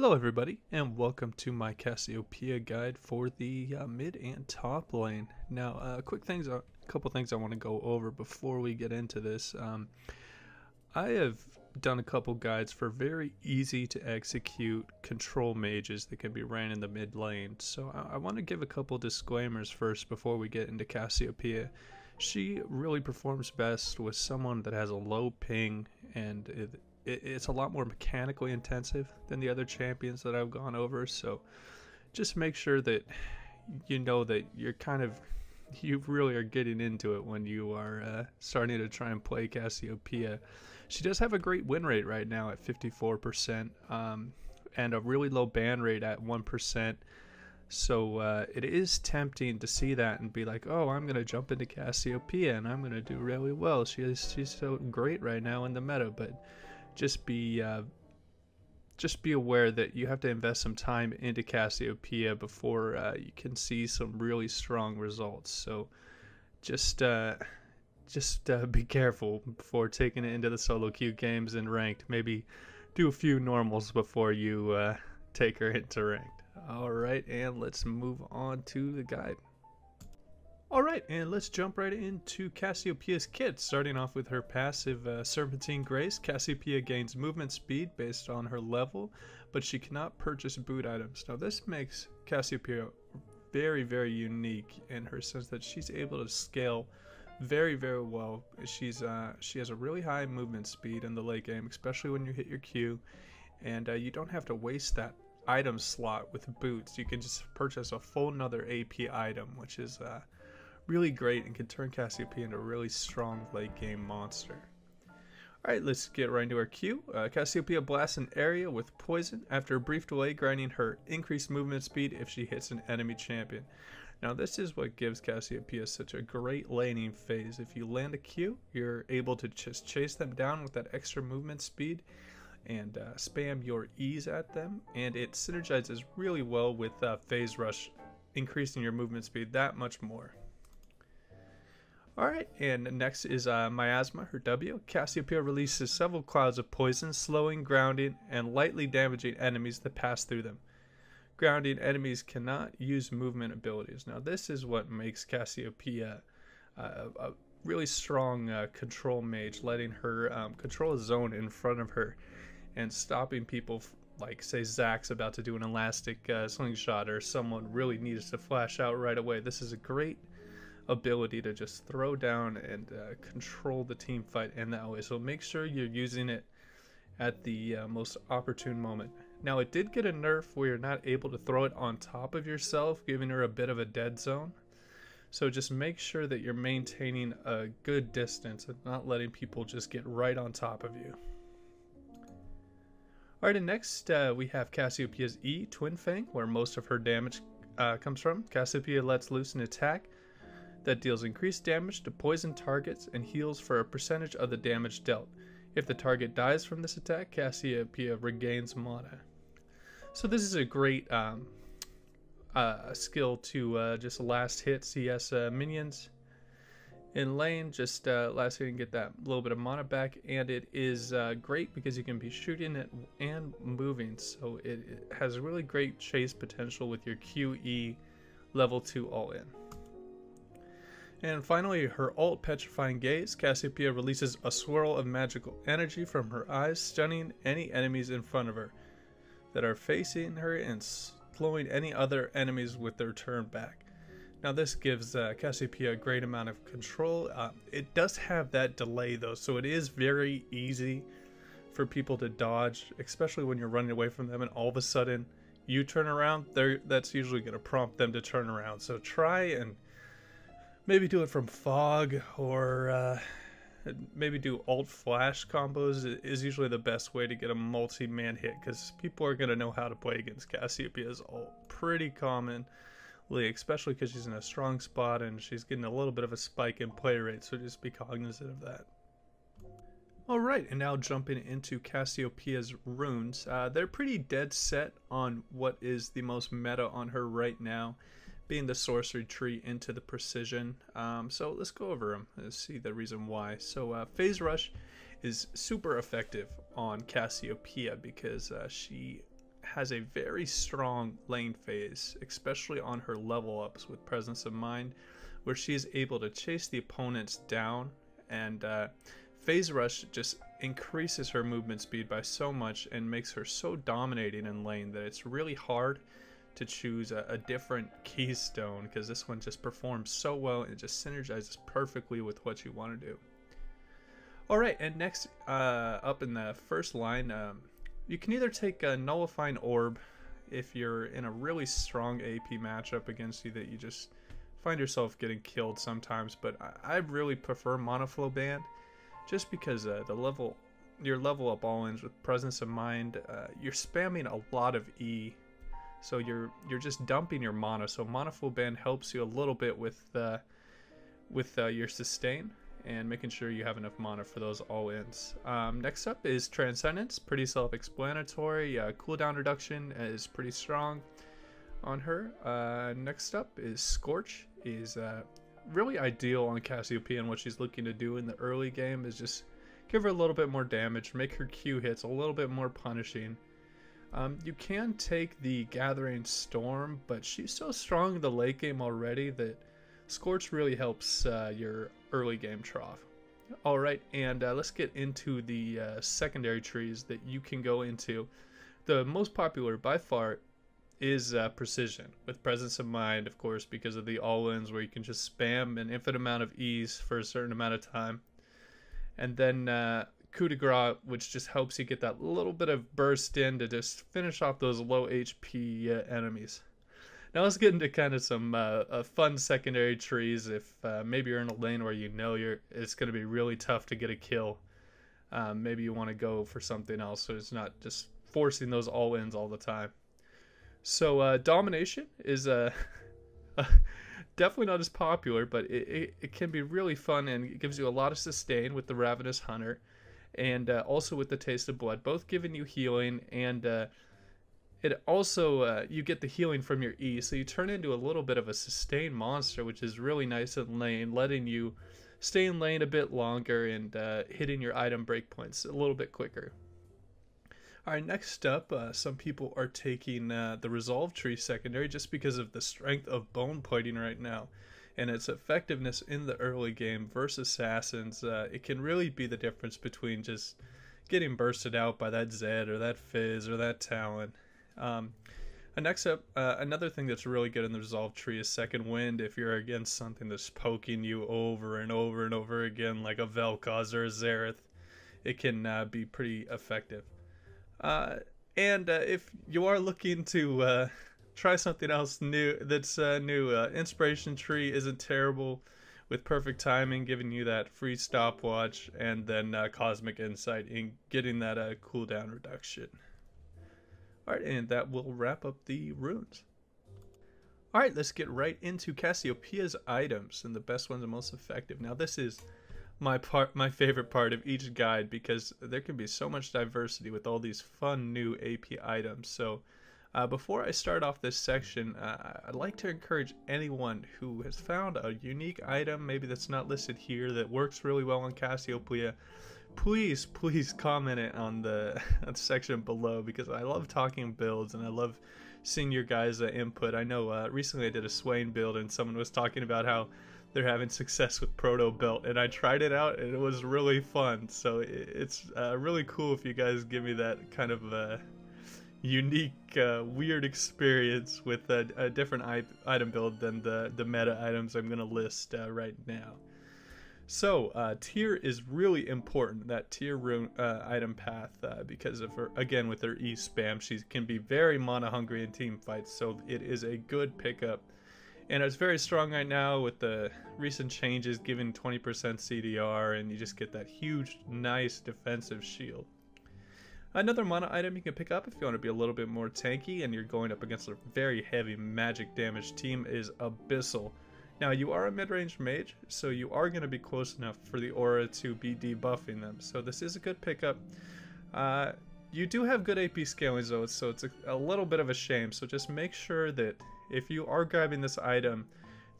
Hello everybody, and welcome to my Cassiopeia guide for the mid and top lane. Now, a couple things I want to go over before we get into this. I have done a couple guides for very easy to execute control mages that can be ran in the mid lane. So I want to give a couple disclaimers first before we get into Cassiopeia. She really performs best with someone that has a low ping, and it's a lot more mechanically intensive than the other champions that I've gone over. So just make sure that you know that you really are getting into it when you are starting to try and play Cassiopeia. She does have a great win rate right now at 54%, and a really low ban rate at 1%. So it is tempting to see that and be like, oh, I'm going to jump into Cassiopeia and I'm going to do really well. She's so great right now in the meta, but just be aware that you have to invest some time into Cassiopeia before you can see some really strong results. So just be careful before taking it into the solo queue games and ranked. Maybe do a few normals before you take her into ranked. Alright, and let's move on to the guide. Alright, and let's jump right into Cassiopeia's kit. Starting off with her passive Serpentine Grace, Cassiopeia gains movement speed based on her level, but she cannot purchase boot items. Now this makes Cassiopeia very, very unique in her sense that she's able to scale very, very well. She has a really high movement speed in the late game, especially when you hit your Q, and you don't have to waste that item slot with boots. You can just purchase a full another AP item, which is really great and can turn Cassiopeia into a really strong late game monster. Alright, let's get right into our Q. Cassiopeia blasts an area with poison after a brief delay, granting her increased movement speed if she hits an enemy champion. Now this is what gives Cassiopeia such a great laning phase. If you land a Q, you're able to just chase them down with that extra movement speed and spam your E's at them, and it synergizes really well with phase rush, increasing your movement speed that much more. Alright, and next is Miasma, her W. Cassiopeia releases several clouds of poison, slowing, grounding, and lightly damaging enemies that pass through them. Grounding enemies cannot use movement abilities. Now this is what makes Cassiopeia a really strong control mage, letting her control a zone in front of her and stopping people, like say Zack's about to do an elastic slingshot, or someone really needs to flash out right away. This is a great ability to just throw down and control the team fight in that way. So make sure you're using it at the most opportune moment. Now it did get a nerf where you're not able to throw it on top of yourself, giving her a bit of a dead zone. So just make sure that you're maintaining a good distance and not letting people just get right on top of you. Alright, and next we have Cassiopeia's E, Twin Fang, where most of her damage comes from. Cassiopeia lets loose an attack that deals increased damage to poison targets and heals for a percentage of the damage dealt. If the target dies from this attack, Cassiopeia regains mana. So this is a great skill to just last hit CS minions in lane, just last hit and get that little bit of mana back, and it is great because you can be shooting it and moving, so it has really great chase potential with your QE level 2 all in. And finally, her ult, Petrifying Gaze. Cassiopeia releases a swirl of magical energy from her eyes, stunning any enemies in front of her that are facing her and slowing any other enemies with their turn back. Now this gives Cassiopeia a great amount of control. It does have that delay though, so it is very easy for people to dodge, especially when you're running away from them and all of a sudden you turn around. That's usually going to prompt them to turn around. So try and maybe do it from fog, or maybe do alt flash combos is usually the best way to get a multi-man hit, because people are going to know how to play against Cassiopeia's ult pretty commonly, especially because she's in a strong spot and she's getting a little bit of a spike in play rate, so just be cognizant of that. Alright, and now jumping into Cassiopeia's runes. They're pretty dead set on what is the most meta on her right now, being the sorcery tree into the precision. So let's go over them and see the reason why. So phase rush is super effective on Cassiopeia because she has a very strong lane phase, especially on her level ups with Presence of Mind, where she is able to chase the opponents down, and Phase Rush just increases her movement speed by so much and makes her so dominating in lane that it's really hard to choose a different keystone, because this one just performs so well and it just synergizes perfectly with what you want to do. Alright, and next up in the first line, you can either take a Nullifying Orb if you're in a really strong AP matchup against you that you just find yourself getting killed sometimes, but I really prefer Monoflow Band just because your level up all-ins with Presence of Mind, you're spamming a lot of E, so you're just dumping your mana. So Monoflow Band helps you a little bit with your sustain and making sure you have enough mana for those all-ins. Next up is Transcendence, pretty self-explanatory. Cooldown reduction is pretty strong on her. Next up is Scorch, is really ideal on Cassiopeia, and what she's looking to do in the early game is just give her a little bit more damage, make her Q hits a little bit more punishing. You can take the Gathering Storm, but she's so strong in the late game already that Scorch really helps your early game trough. Alright, and let's get into the secondary trees that you can go into. The most popular by far is Precision, with Presence of Mind, of course, because of the all-ins where you can just spam an infinite amount of E's for a certain amount of time. And then Coup de Grace, which just helps you get that little bit of burst in to just finish off those low HP enemies. Now let's get into kind of some fun secondary trees. If maybe you're in a lane where you know it's going to be really tough to get a kill, maybe you want to go for something else so it's not just forcing those all-ins all the time. So Domination is definitely not as popular, but it can be really fun, and it gives you a lot of sustain with the Ravenous Hunter, and also with the Taste of Blood, both giving you healing, and it also you get the healing from your E, so you turn into a little bit of a sustained monster, which is really nice in lane, letting you stay in lane a bit longer and hitting your item breakpoints a little bit quicker. Alright, next up, some people are taking the Resolve Tree secondary just because of the strength of Bone Plating right now and its effectiveness in the early game versus Assassins. It can really be the difference between just getting bursted out by that Zed or that Fizz or that Talon. And next up, another thing that's really good in the Resolve Tree is Second Wind. If you're against something that's poking you over and over and over again, like a Vel'Koz or a Xerath, it can be pretty effective. And if you are looking to try something else new, that's new, Inspiration Tree isn't terrible, with perfect timing, giving you that free stopwatch, and then Cosmic Insight in getting that cooldown reduction. Alright, and that will wrap up the runes. Alright, let's get right into Cassiopeia's items and the best ones and most effective. Now this is my favorite part of each guide, because there can be so much diversity with all these fun new AP items. So before I start off this section, I'd like to encourage anyone who has found a unique item, maybe that's not listed here, that works really well on Cassiopeia, please comment it on the section below, because I love talking builds and I love seeing your guys' input. I know recently I did a Swain build and someone was talking about how they're having success with Proto Belt, and I tried it out and it was really fun. So it's really cool if you guys give me that kind of unique weird experience with a different item build than the meta items I'm going to list right now. So tier is really important, that tier rune item path, because of her, again, with her E spam, she can be very mana hungry in team fights, so it is a good pickup. And it's very strong right now with the recent changes giving 20% CDR, and you just get that huge, nice defensive shield. Another mana item you can pick up if you want to be a little bit more tanky and you're going up against a very heavy magic damage team is Abyssal. Now you are a mid-range mage, so you are going to be close enough for the aura to be debuffing them. So this is a good pickup. You do have good AP scaling though, so it's a little bit of a shame. So just make sure that if you are grabbing this item,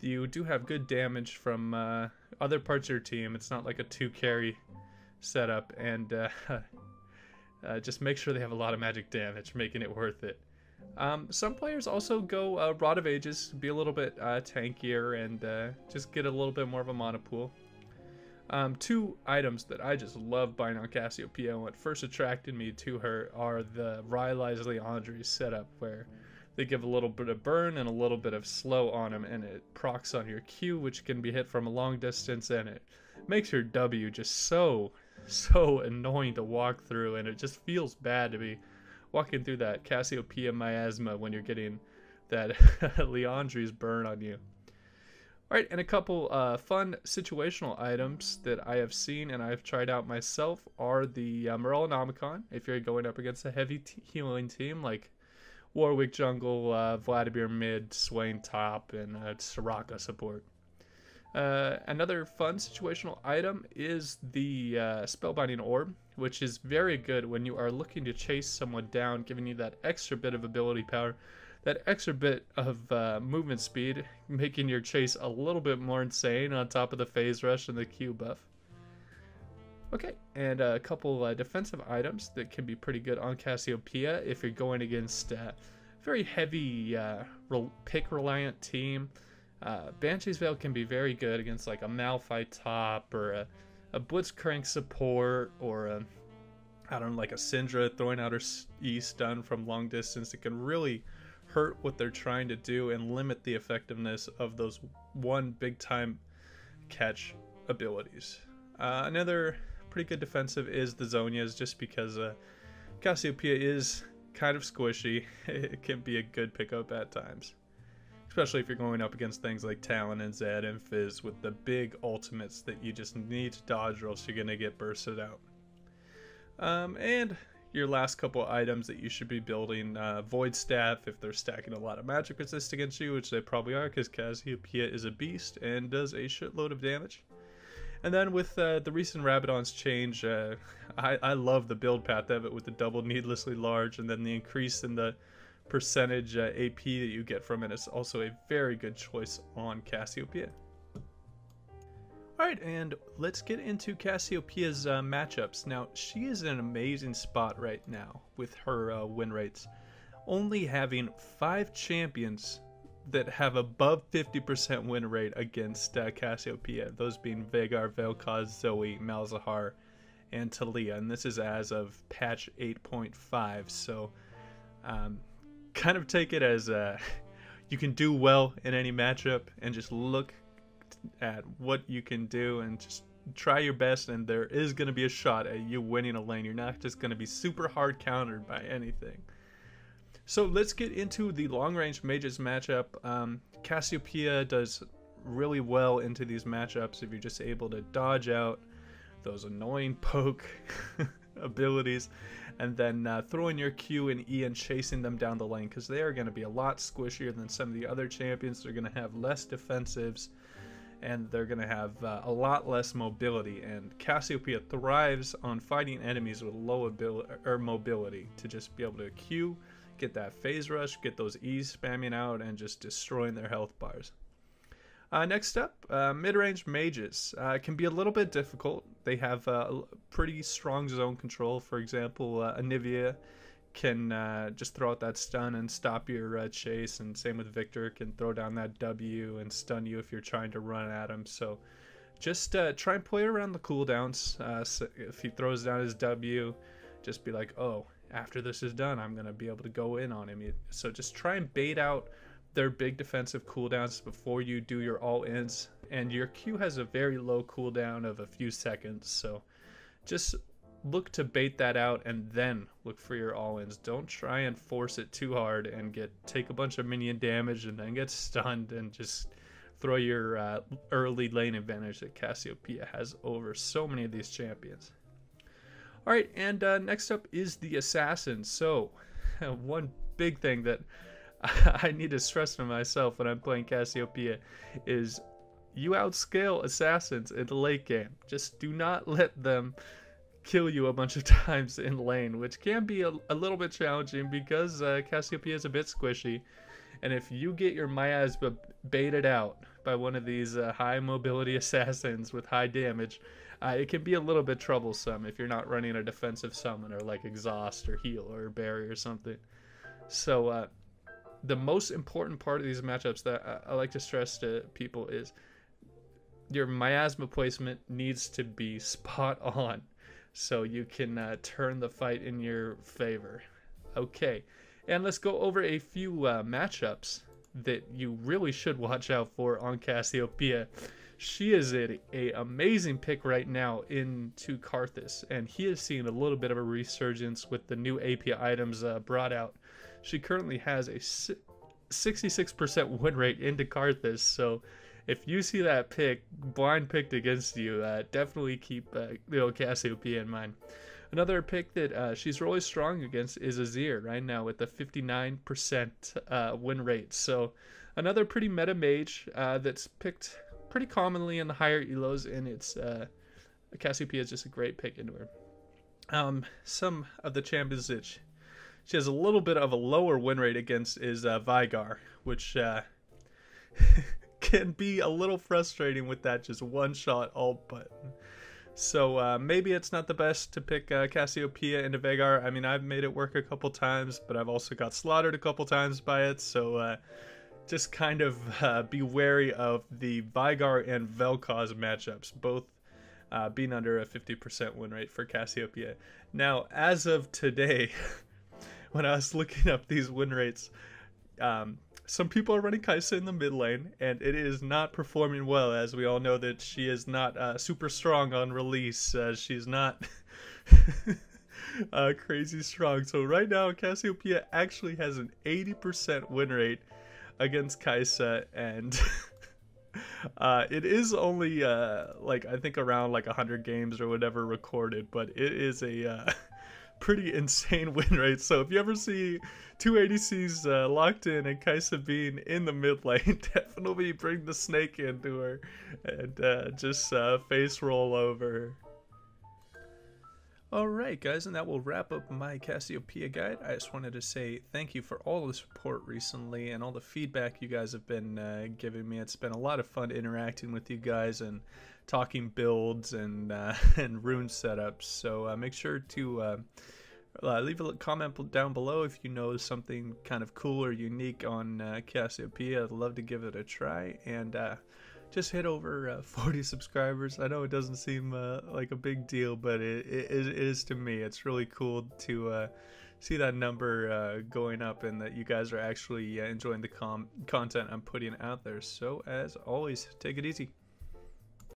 you do have good damage from other parts of your team. It's not like a 2 carry setup, and Just make sure they have a lot of magic damage, making it worth it. Some players also go Rod of Ages, be a little bit tankier, and just get a little bit more of a mana pool. Two items that I just love buying on Cassiopeia and what first attracted me to her are the Rylai's Leandri setup, where they give a little bit of burn and a little bit of slow on them, and it procs on your Q, which can be hit from a long distance, and it makes your W just so annoying to walk through, and it just feels bad to be walking through that Cassiopeia miasma when you're getting that Leandri's burn on you. Alright, and a couple fun situational items that I have seen and I've tried out myself are the Morellonomicon, if you're going up against a heavy healing team like Warwick jungle, Vladimir mid, Swain top, and Soraka support. Another fun situational item is the Spellbinding Orb, which is very good when you are looking to chase someone down, giving you that extra bit of ability power, that extra bit of movement speed, making your chase a little bit more insane on top of the phase rush and the Q buff. Okay, and a couple defensive items that can be pretty good on Cassiopeia if you're going against a very heavy pick reliant team. Banshee's Veil can be very good against like a Malphite top or a Blitzcrank support, or I don't know, like a Syndra throwing out her E stun from long distance. It can really hurt what they're trying to do and limit the effectiveness of those one big time catch abilities. Another pretty good defensive is the Zhonya's, just because Cassiopeia is kind of squishy. It can be a good pickup at times, especially if you're going up against things like Talon and Zed and Fizz with the big ultimates that you just need to dodge or else you're going to get bursted out. And your last couple items that you should be building, Void Staff if they're stacking a lot of magic resist against you, which they probably are because Cassiopeia is a beast and does a shitload of damage. And then with the recent Rabadon's change, I love the build path of it with the double needlessly large, and then the increase in the percentage AP that you get from it is also a very good choice on Cassiopeia. Alright, and let's get into Cassiopeia's matchups. Now, she is in an amazing spot right now with her win rates, only having 5 champions that have above 50% win rate against Cassiopeia, those being Veigar, Vel'Koz, Zoe, Malzahar, and Taliyah, and this is as of patch 8.5, so kind of take it as you can do well in any matchup and just look at what you can do and just try your best, and there is going to be a shot at you winning a lane. You're not just going to be super hard countered by anything. So let's get into the long-range mages matchup. Cassiopeia does really well into these matchups if you're just able to dodge out those annoying poke abilities, and then throwing your Q and E and chasing them down the lane, because they are going to be a lot squishier than some of the other champions. They're going to have less defensives, and they're going to have a lot less mobility, and Cassiopeia thrives on fighting enemies with low mobility to just be able to Q, get that phase rush, get those E's spamming out, and just destroying their health bars. Next up, mid-range mages can be a little bit difficult. They have pretty strong zone control. For example, Anivia can just throw out that stun and stop your chase, and same with Victor, can throw down that W and stun you if you're trying to run at him. So just try and play around the cooldowns. So if he throws down his W, just be like, oh, after this is done, I'm going to be able to go in on him. So just try and bait out their big defensive cooldowns before you do your all-ins. And your Q has a very low cooldown of a few seconds, so just look to bait that out and then look for your all-ins. Don't try and force it too hard and take a bunch of minion damage and then get stunned and just throw your early lane advantage that Cassiopeia has over so many of these champions. Alright, and next up is the assassin. So, one big thing that I need to stress to myself when I'm playing Cassiopeia is you outscale assassins in the late game. Just do not let them kill you a bunch of times in lane, which can be a little bit challenging because Cassiopeia is a bit squishy. And if you get your miasma baited out by one of these high mobility assassins with high damage, It can be a little bit troublesome if you're not running a defensive summoner like Exhaust or Heal or Barrier or something. So the most important part of these matchups that I like to stress to people is your miasma placement needs to be spot on so you can turn the fight in your favor. Okay, and let's go over a few matchups that you really should watch out for on Cassiopeia. She is a amazing pick right now into Karthus, and he is seeing a little bit of a resurgence with the new AP items brought out. She currently has a 66% win rate into Karthus, so if you see that pick blind picked against you, definitely keep Cassiopeia in mind. Another pick that she's really strong against is Azir right now with a 59% win rate. So another pretty meta mage that's picked pretty commonly in the higher elos, and it's Cassiopeia is just a great pick into her. Some of the champions that she has a little bit of a lower win rate against is Veigar, which can be a little frustrating with that just one-shot ult button. So maybe it's not the best to pick Cassiopeia into Veigar. I mean, I've made it work a couple times, but I've also got slaughtered a couple times by it. So just kind of be wary of the Veigar and Vel'Koz matchups, both being under a 50% win rate for Cassiopeia. Now, as of today, when I was looking up these win rates, some people are running Kai'Sa in the mid lane, and it is not performing well, as we all know that she is not super strong on release. She's not crazy strong. So right now, Cassiopeia actually has an 80% win rate against Kai'Sa, and it is only like I think around like 100 games or whatever recorded, but it is a pretty insane win rate. So if you ever see two ADCs locked in and Kai'Sa being in the mid lane, definitely bring the snake into her and just face roll over her. Alright guys, and that will wrap up my Cassiopeia guide. I just wanted to say thank you for all the support recently and all the feedback you guys have been giving me. It's been a lot of fun interacting with you guys and talking builds and and rune setups. So make sure to leave a comment down below if you know something kind of cool or unique on Cassiopeia. I'd love to give it a try, and just hit over 40 subscribers. I know it doesn't seem like a big deal, but it is to me. It's really cool to see that number going up and that you guys are actually enjoying the content I'm putting out there. So as always, take it easy.